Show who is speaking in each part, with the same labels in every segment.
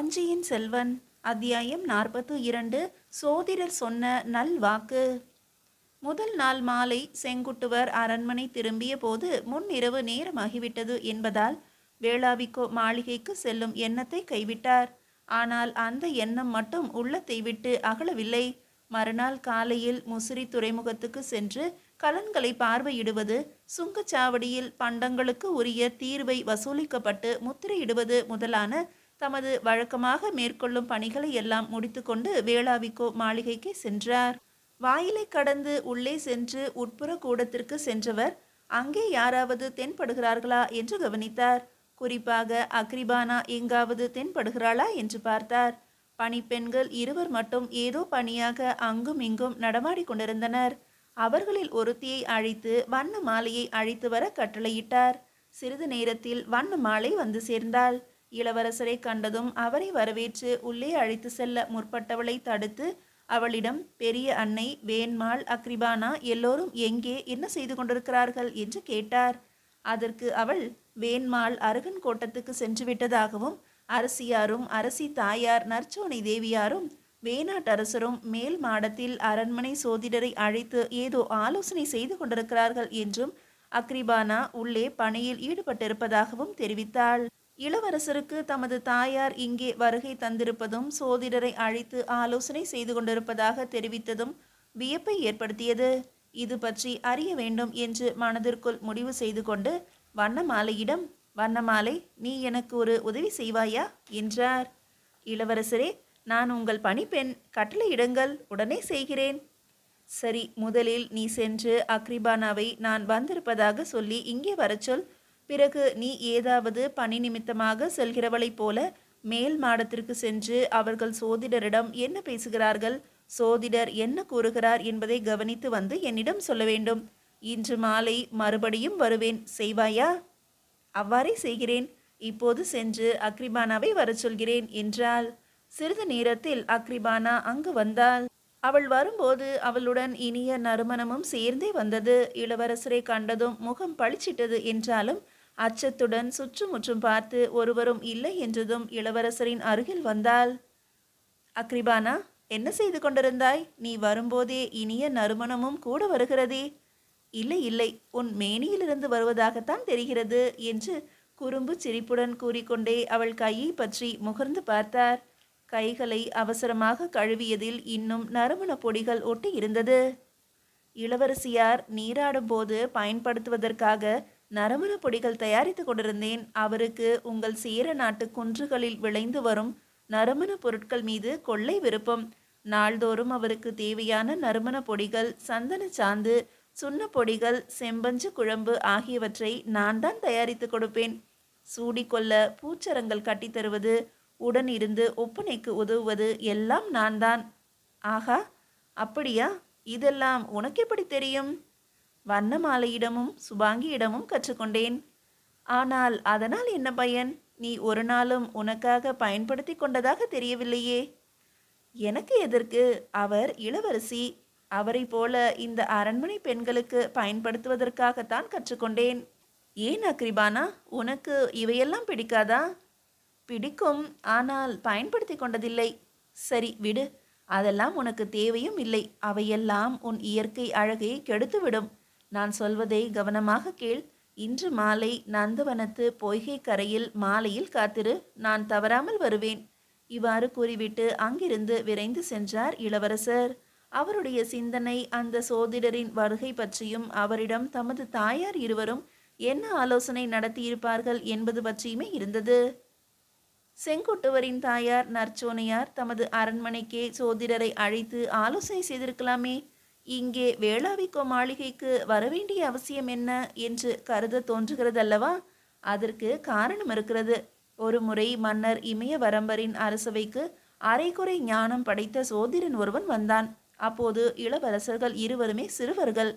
Speaker 1: வஞ்சியின் செல்வன். அத்தியாயம் 42. சோதிடர் சொன்ன நல்வாக்கு. முதல் நாள் மாலை செங்குட்டுவர் அரண்மனை திரும்பிய போது முன்னிரவு நேரமாகிவிட்டது என்பதால் வேளாவிக்கோ மாளிகைக்கு செல்லும் எண்ணத்தை கைவிட்டார். ஆனால் அந்த எண்ணம் மட்டும் உள்ளத்தை விட்டு அகலவில்லை. மறுநாள் காலையில் முசிறி துறைமுகத்துக்கு சென்று கலன்களை பார்வையிடுவது, சுங்கச்சாவடியில் பண்டங்களுக்கு உரிய தீர்வை வசூலிக்கப்பட்டு முத்திரையிடுவது முதலான தமது வழக்கமாக மேற்கொள்ளும் பணிகளை எல்லாம் முடித்துக்கொண்டு வேளாவிக்கோ மாளிகைக்கு சென்றார். வாயிலை கடந்து உள்ளே சென்று உட்புற கூடத்திற்கு சென்றவர் அங்கே யாராவது தென்படுகிறார்களா என்று கவனித்தார். குறிப்பாக அக்ரிபானா எங்காவது தென்படுகிறாளா என்று பார்த்தார். பணிப்பெண்கள் இருவர் மட்டும் ஏதோ பணியாக அங்கும் இங்கும் நடமாடி கொண்டிருந்தனர். அவர்களில் ஒருத்தியை அழைத்து வண்ண மாலையை அழைத்து வர கட்டளையிட்டார். சிறிது நேரத்தில் வண்ண மாலை வந்து சேர்ந்தாள். இளவரசரை கண்டதும் அவரை வரவேற்று உள்ளே அழைத்து செல்ல முற்பட்டவளை தடுத்து அவளிடம், பெரிய அன்னை, வேண்மாள், அக்ரிபானா எல்லோரும் எங்கே, என்ன செய்து கொண்டிருக்கிறார்கள் என்று கேட்டார். அதற்கு அவள், வேண்மாள் அருகன் கோட்டத்துக்கு சென்று விட்டதாகவும், அரசியாரும் அரசி தாயார் நற்சோனை தேவியாரும் வேணாட்டரசரும் மேல் மாடத்தில் அரண்மனை சோதிடரை அழைத்து ஏதோ ஆலோசனை செய்து கொண்டிருக்கிறார்கள் என்றும், அக்ரிபானா உள்ளே பணியில் ஈடுபட்டிருப்பதாகவும் தெரிவித்தாள். இளவரசருக்கு தமது தாயார் இங்கே வருகை தந்திருப்பதும் சோதிடரை அழைத்து ஆலோசனை செய்து கொண்டிருப்பதாக தெரிவித்ததும் வியப்பை ஏற்படுத்தியது. இது பற்றி அறிய வேண்டும் என்று மனதிற்குள் முடிவு செய்து கொண்டு வண்ணமாலையிடம், வண்ணமாலை, நீ எனக்கு ஒரு உதவி செய்வாயா என்றார். இளவரசரே, நான் உங்கள் பணிப்பெண், கட்டளையிடுங்கள், உடனே செய்கிறேன். சரி, முதலில் நீ சென்று அக்ரிபானாவை நான் வந்திருப்பதாக சொல்லி இங்கே வரச்சொல். பிறகு நீ ஏதாவது பணி நிமித்தமாக செல்கிறவளைப் போல மேல் மாடத்திற்கு சென்று அவர்கள் சோதிடரிடம் என்ன பேசுகிறார்கள், சோதிடர் என்ன கூறுகிறார் என்பதை கவனித்து வந்து என்னிடம் சொல்ல வேண்டும். இன்று மாலை மறுபடியும் வருவேன், செய்வாயா? அவ்வாறே செய்கிறேன். இப்போது சென்று அக்ரிபானாவை வர சொல்கிறேன் என்றாள். சிறிது நேரத்தில் அக்ரிபானா அங்கு வந்தாள். அவள் வரும்போது அவளுடன் இனிய நறுமணமும் சேர்ந்தே வந்தது. இளவரசரை கண்டதும் முகம் பளிச்சிட்டது என்றாலும் அச்சத்துடன் சுற்றுமுற்றும் பார்த்து ஒருவரும் இல்லை என்றதும் இளவரசரின் அருகில் வந்தாள். அக்ரிபானா, என்ன செய்து கொண்டிருந்தாய்? நீ வரும்போதே இனிய நறுமணமும் கூட வருகிறதே. இல்லை இல்லை, உன் மேனியிலிருந்து வருவதாகத்தான் தெரிகிறது என்று குறும்பு சிரிப்புடன் கூறிக்கொண்டே அவள் கையை பற்றி முகர்ந்து பார்த்தார். கைகளை அவசரமாக கழுவியதில் இன்னும் நறுமண பொடிகள் ஒட்டி இருந்தது. இளவரசியார் நீராடும் போது பயன்படுத்துவதற்காக நறுமண பொடிகள் தயாரித்து கொண்டிருந்தேன். அவருக்கு உங்கள் சேர நாட்டு குன்றுகளில் விளைந்து வரும் நறுமண பொருட்கள் மீது கொள்ளை விருப்பம். நாள்தோறும் அவருக்கு தேவையான நறுமண பொடிகள், சந்தன சாந்து, சுண்ண பொடிகள், செம்பஞ்சு குழம்பு ஆகியவற்றை நான் தான் தயாரித்து கொடுப்பேன். சூடிக்கொள்ள பூச்சரங்கள் கட்டித்தருவது, உடன் இருந்து ஒப்பனைக்கு உதவுவது எல்லாம் நான் தான். ஆகா, அப்படியா? இதெல்லாம் உனக்கு எப்படி தெரியும்? வண்ணமாலையிடமும் சுபாங்கியிடமும் கற்றுக்கொண்டேன். ஆனால் அதனால் என்ன பயன்? நீ ஒரு நாளும் உனக்காக பயன்படுத்தி கொண்டதாக தெரியவில்லையே. எனக்கு எதற்கு? அவர் இளவரசி. அவரை போல இந்த அரண்மனை பெண்களுக்கு பயன்படுத்துவதற்காகத்தான் கற்றுக்கொண்டேன். ஏன் அக்ரிபானா, உனக்கு இவையெல்லாம் பிடிக்காதா? பிடிக்கும், ஆனால் பயன்படுத்தி கொண்டதில்லை. சரி விடு, அதெல்லாம் உனக்கு தேவையும் இல்லை. அவையெல்லாம் உன் இயற்கை அழகை கெடுத்துவிடும். நான் சொல்வதை கவனமாக கேள். இன்று மாலை நந்தவனத்து பொய்கை கரையில் மாலையில் காத்திரு, நான் தவறாமல் வருவேன். இவ்வாறு கூறிவிட்டு அங்கிருந்து விரைந்து சென்றார் இளவரசர். அவருடைய சிந்தனை அந்த சோதிடரின் வருகை பற்றியும் அவரிடம் தமது தாயார் இருவரும் என்ன ஆலோசனை நடத்தியிருப்பார்கள் என்பது பற்றியுமே இருந்தது. செங்குட்டுவரின் தாயார் நற்சோனையார் தமது அரண்மனைக்கே சோதிடரை அழைத்து ஆலோசனை செய்திருக்கலாமே. இங்கே வேளாவிக்கோ மாளிகைக்கு வரவேண்டிய அவசியம் என்ன என்று கருத தோன்றுகிறதல்லவா? அதற்கு காரணம் இருக்கிறது. ஒரு முறை மன்னர் இமயவரம்பரின் அரசவைக்கு அரைகுறை ஞானம் படைத்த சோதிடன் ஒருவன் வந்தான். அப்போது இளவரசர்கள் இருவருமே சிறுவர்கள்.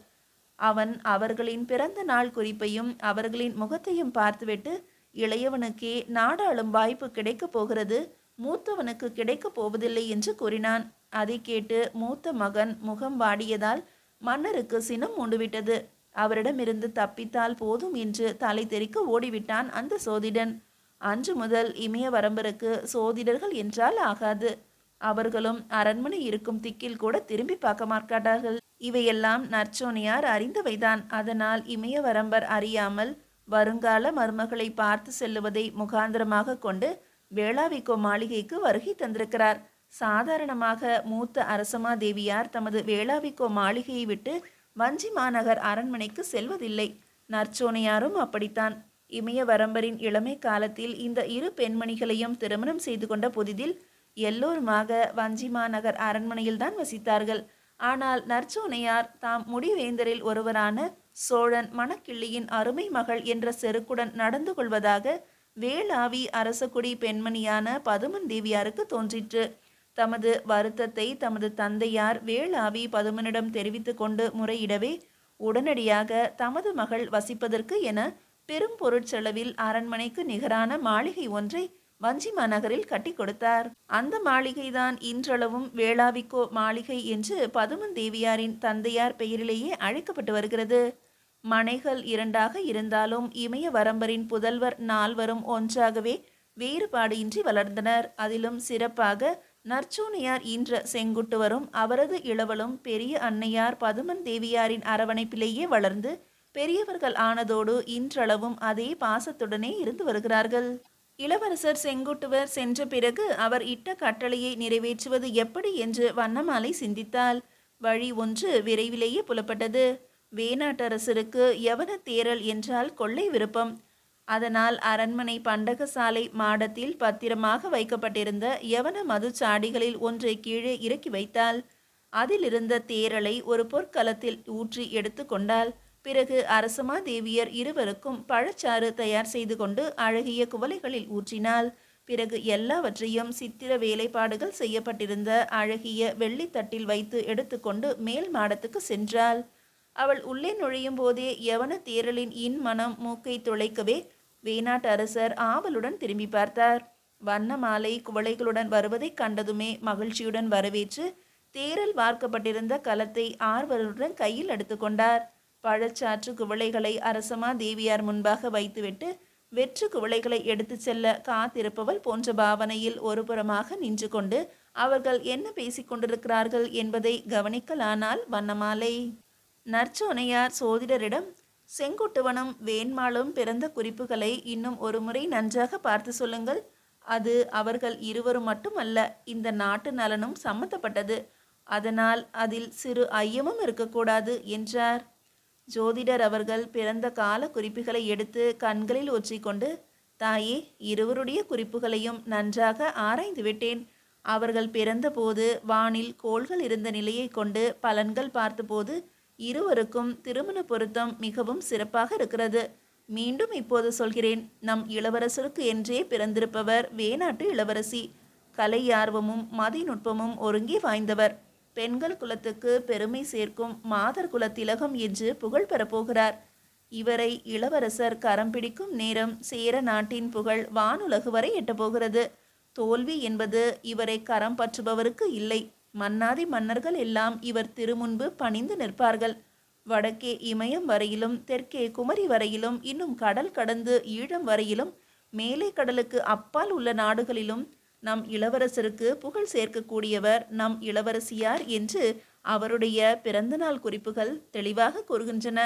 Speaker 1: அவன் அவர்களின் பிறந்த நாள் குறிப்பையும் அவர்களின் முகத்தையும் பார்த்துவிட்டு, இளையவனுக்கே நாடாளும் வாய்ப்பு கிடைக்கப் போகிறது, மூத்தவனுக்கு கிடைக்கப் போவதில்லை என்று கூறினான். அதை கேட்டு மூத்த மகன் முகம் வாடியதால் மன்னருக்கு சினம் மூண்டுவிட்டது. அவரிடமிருந்து தப்பித்தால் போதும் என்று தலை தெறிக்க ஓடிவிட்டான் அந்த சோதிடன். அன்று முதல் இமயவரம்பருக்கு சோதிடர்கள் என்றால் ஆகாது. அவர்களும் அரண்மனை இருக்கும் திக்கில் கூட திரும்பி பார்க்க மாட்டார்கள். இவையெல்லாம் நற்சோனியார் அறிந்தவைதான். அதனால் இமயவரம்பர் அறியாமல் வருங்கால மருமகளை பார்த்து செல்லுவதை முகாந்திரமாக கொண்டு வேளாவிக்கோ மாளிகைக்கு வருகை தந்திருக்கிறார். சாதாரணமாக மூத்த அரசமாதேவியார் தமது வேளாவிக்கோ மாளிகையை விட்டு வஞ்சி மாநகர் அரண்மனைக்கு செல்வதில்லை. நற்சோனியாரும் அப்படித்தான். இமயவரம்பரின் இளமை காலத்தில் இந்த இரு பெண்மணிகளையும் திருமணம் செய்து கொண்ட புதிதில் எல்லோருமாக வஞ்சி மாநகர் அரண்மனையில்தான் வசித்தார்கள். ஆனால் நற்சோனையார் தாம் முடிவேந்தரில் ஒருவரான சோழன் மணக்கிள்ளியின் அருமை மகள் என்ற செருக்குடன் நடந்து கொள்வதாக வேளாவி அரசகுடி பெண்மணியான பதுமன் தேவியாருக்கு தோன்றிற்று. தமது வருத்தத்தை தமது தந்தையார் வேளாவி பதுமனிடம் தெரிவித்து கொண்டு முறையிடவே உடனடியாக தமது மகள் வசிப்பதற்கு என பெரும் பொருட்செலவில் அரண்மனைக்கு நிகரான மாளிகை ஒன்றை வஞ்சி மாநகரில் கட்டி கொடுத்தார். அந்த மாளிகைதான் இன்றளவும் வேளாவிக்கோ மாளிகை என்று பதுமன் தேவியாரின் தந்தையார் பெயரிலேயே அழைக்கப்பட்டு வருகிறது. மனைகள் இரண்டாக இருந்தாலும் இமயவரம்பரின் புதல்வர் நால்வரும் ஒன்றாகவே வேறுபாடு இன்றி வளர்ந்தனர். அதிலும் சிறப்பாக நற்சோனியார் ஈன்ற செங்குட்டுவரும் அவரது இளவலும் பெரிய அன்னையார் பதுமன் தேவியாரின் அரவணைப்பிலேயே வளர்ந்து பெரியவர்கள் ஆனதோடு இன்றளவும் அதே பாசத்துடனே இருந்து வருகிறார்கள். இளவரசர் செங்குட்டுவர் சென்ற பிறகு அவர் இட்ட கட்டளையை நிறைவேற்றுவது எப்படி என்று வண்ணமாலை சிந்தித்தால் வழி ஒன்று விரைவிலேயே புலப்பட்டது. வேணாட்டரசருக்கு யவன தேரல் என்றால் கொள்ளை விருப்பம். அதனால் அரண்மனை பண்டகசாலை மாடத்தில் பத்திரமாக வைக்கப்பட்டிருந்த யவன மதுச்சாடிகளில் ஒன்றை கீழே இறக்கி வைத்தாள். அதிலிருந்த தேரலை ஒரு பொற்கலத்தில் ஊற்றி எடுத்து கொண்டாள். பிறகு அரசமாதேவியர் இருவருக்கும் பழச்சாறு தயார் செய்து கொண்டு அழகிய குவளைகளில் ஊற்றினாள். பிறகு எல்லாவற்றையும் சித்திர வேலைப்பாடுகள் செய்யப்பட்டிருந்த அழகிய வெள்ளித்தட்டில் வைத்து எடுத்துக்கொண்டு மேல் மாடத்துக்கு சென்றாள். அவள் உள்ளே நுழையும் போதே யவன தேரலின் இன்மனம் மூக்கை துளைக்கவே வேணாட்டு அரசர் ஆவலுடன் திரும்பி பார்த்தார். வண்ண மாலை குவளைகளுடன் வருவதை கண்டதுமே மகிழ்ச்சியுடன் வரவேற்று தேரல் வார்க்கப்பட்டிருந்த கலத்தை ஆர்வலுடன் கையில் எடுத்துக்கொண்டார். பழச்சாற்று குவளைகளை அரசமா தேவியார் முன்பாக வைத்துவிட்டு வெற்று குவளைகளை எடுத்து செல்ல காத்திருப்பவள் போன்ற பாவனையில் ஒருபுறமாக நின்று கொண்டு அவர்கள் என்ன பேசிக் கொண்டிருக்கிறார்கள் என்பதை கவனிக்கலானால் வண்ணமாலை. நற்சோனையார் சோதிடரிடம், செங்குட்டுவனும் வேண்மாளும் பிறந்த குறிப்புகளை இன்னும் ஒரு முறை நன்றாக பார்த்து சொல்லுங்கள். அது அவர்கள் இருவரும் மட்டுமல்ல, இந்த நாட்டு நலனும் சம்மந்தப்பட்டது. அதனால் அதில் சிறு ஐயமும் இருக்கக்கூடாது என்றார். ஜோதிடர் அவர்கள் பிறந்த கால குறிப்புகளை எடுத்து கண்களில் ஒற்றிக்கொண்டு, தாயே, இருவருடைய குறிப்புகளையும் நன்றாக ஆராய்ந்து விட்டேன். அவர்கள் பிறந்தபோது வானில் கோள்கள் இருந்த நிலையை கொண்டு பலன்கள் பார்த்தபோது இருவருக்கும் திருமண பொருத்தம் மிகவும் சிறப்பாக இருக்கிறது. மீண்டும் இப்போது சொல்கிறேன், நம் இளவரசருக்கு என்றே பிறந்திருப்பவர் வேணாட்டு இளவரசி. கலை ஆர்வமும் மதிநுட்பமும் ஒருங்கே வாய்ந்தவர். பெண்கள் குலத்துக்கு பெருமை சேர்க்கும் மாதர் குல திலகம் என்று புகழ் பெறப்போகிறார். இவரை இளவரசர் கரம் பிடிக்கும் நேரம் சேர நாட்டின் புகழ் வானுலகு வரை எட்டப்போகிறது. தோல்வி என்பது இவரை கரம் பற்றுபவருக்கு இல்லை. மன்னாதி மன்னர்கள் எல்லாம் இவர் திருமுன்பு பணிந்து நிற்பார்கள். வடக்கே இமயம் வரையிலும், தெற்கே குமரி வரையிலும், இன்னும் கடல் கடந்து ஈழம் வரையிலும், மேலே கடலுக்கு அப்பால் உள்ள நாடுகளிலும் நம் இளவரசருக்கு புகழ் சேர்க்கக்கூடியவர் நம் இளவரசியார் என்று அவருடைய பிறந்தநாள் குறிப்புகள் தெளிவாக கூறுகின்றன.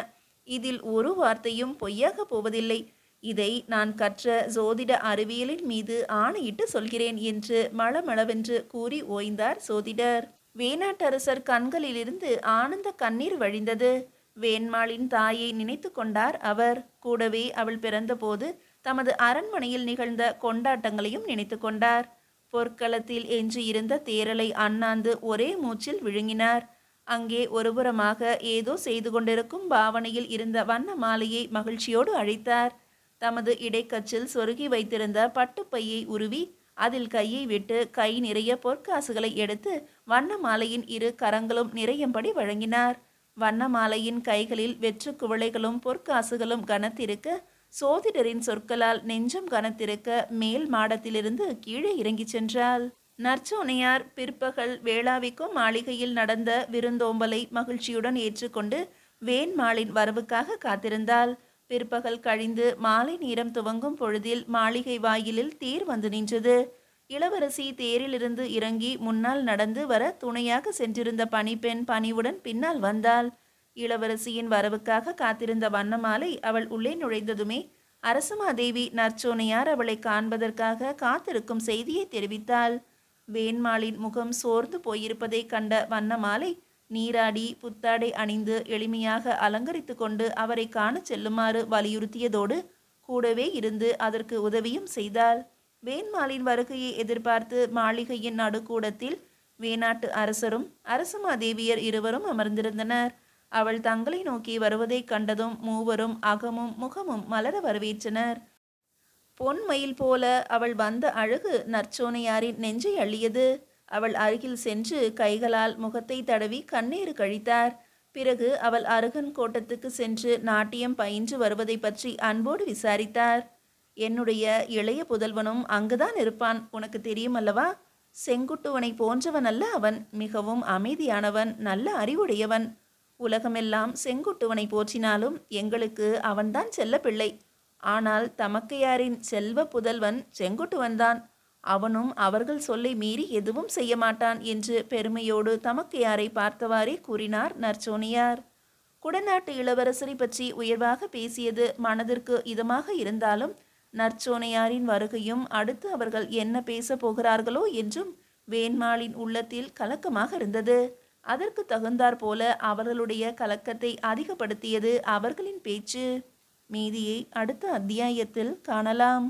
Speaker 1: இதில் ஒரு வார்த்தையும் பொய்யாக போவதில்லை. இதை நான் கற்ற ஜோதிட அறிவியலின் மீது ஆணையிட்டு சொல்கிறேன் என்று மளமளவென்று கூறி ஓய்ந்தார் சோதிடர். வேணாட்டரசர் கண்களிலிருந்து ஆனந்த கண்ணீர் வழிந்தது. வேண்மாளின் தாயை நினைத்து கொண்டார் அவர். கூடவே அவள் பிறந்தபோது தமது அரண்மனையில் நிகழ்ந்த கொண்டாட்டங்களையும் நினைத்து கொண்டார். பொற்களத்தில் எஞ்சி இருந்த தேரலை அண்ணாந்து ஒரே மூச்சில் விழுங்கினார். அங்கே ஒருபுறமாக ஏதோ செய்து கொண்டிருக்கும் பாவனையில் இருந்த வண்ண மாலையை மகிழ்ச்சியோடு அழைத்தார். தமது இடைக்கச்சில் சொருகி வைத்திருந்த பட்டுப்பையை உருவி அதில் கையை விட்டு கை நிறைய பொற்காசுகளை எடுத்து வண்ண மாலையின் இரு கரங்களும் நிறையும்படி வழங்கினார். வண்ண மாலையின் கைகளில் வெற்று குவளைகளும் பொற்காசுகளும் கனத்திருக்க, சோதிடரின் சொற்களால் நெஞ்சம் கனத்திருக்க மேல் மாடத்திலிருந்து கீழே இறங்கிச் சென்றாள். நற்சோனையார் பிற்பகல் வேளாவிக்கோ மாளிகையில் நடந்த விருந்தோம்பலை மகிழ்ச்சியுடன் ஏற்றுக்கொண்டு வேண்மாளின் வரவுக்காக காத்திருந்தாள். பிற்பகல் கழிந்து மாலை நேரம் துவங்கும் பொழுதில் மாளிகை வாயிலில் தேர் வந்து நின்றது. இளவரசி தேரிலிருந்து இறங்கி முன்னால் நடந்து வர துணையாக சென்றிருந்த பணிப்பெண் பணிவுடன் பின்னால் வந்தாள். இளவரசியின் வரவுக்காக காத்திருந்த வண்ணமாலை அவள் உள்ளே நுழைந்ததுமே அரசமாதேவி நற்சோனையார் அவளை காண்பதற்காக காத்திருக்கும் செய்தியை தெரிவித்தாள். வேண்மாளின் முகம் சோர்ந்து போயிருப்பதை கண்ட வண்ணமாலை நீராடி புத்தாடை அணிந்து எளிமையாக அலங்கரித்து கொண்டு அவரை காண செல்லுமாறு வலியுறுத்தியதோடு கூடவே இருந்து அதற்கு உதவியும் செய்தாள். வேண்மாளின் வருகையை எதிர்பார்த்து மாளிகையின் நடுக்கூடத்தில் வேணாட்டு அரசரும் அரசமாதேவியர் இருவரும் அமர்ந்திருந்தனர். அவள் தங்களை நோக்கி வருவதைக் கண்டதும் மூவரும் அகமும் முகமும் மலர வரவேற்றனர். பொன்மயில் போல அவள் வந்த அழகு நற்சோனையாரின் நெஞ்சை அள்ளியது. அவள் அருகில் சென்று கைகளால் முகத்தை தடவி கண்ணீர் கழித்தார். பிறகு அவள் அருகன் கோட்டத்துக்கு சென்று நாட்டியம் பயின்று வருவதை பற்றி அன்போடு விசாரித்தார். என்னுடைய இளைய புதல்வனும் அங்குதான் இருப்பான், உனக்கு தெரியும் அல்லவா? செங்குட்டுவனை போன்றவன் அல்ல அவன். மிகவும் அமைதியானவன், நல்ல அறிவுடையவன். உலகமெல்லாம் செங்குட்டுவனை போற்றினாலும் எங்களுக்கு அவன்தான் செல்ல பிள்ளை. ஆனால் தமக்கையாரின் செல்வ புதல்வன் செங்குட்டுவன்தான். அவனும் அவர்கள் சொல்லை மீறி எதுவும் செய்ய மாட்டான் என்று பெருமையோடு தமக்கையாரை பார்த்தவாறே கூறினார் நற்சோனியார். குடநாட்டு இளவரசரை பற்றி உயர்வாக பேசியது மனதிற்கு இதமாக இருந்தாலும் நற்சோனையாரின் வருகையும் அடுத்து அவர்கள் என்ன பேச போகிறார்களோ என்றும் வேண்மாளின் உள்ளத்தில் கலக்கமாக இருந்தது. அதற்கு தகுந்தாற் போல அவர்களுடைய கலக்கத்தை அதிகப்படுத்தியது அவர்களின் பேச்சு. மீதியை அடுத்த அத்தியாயத்தில் காணலாம்.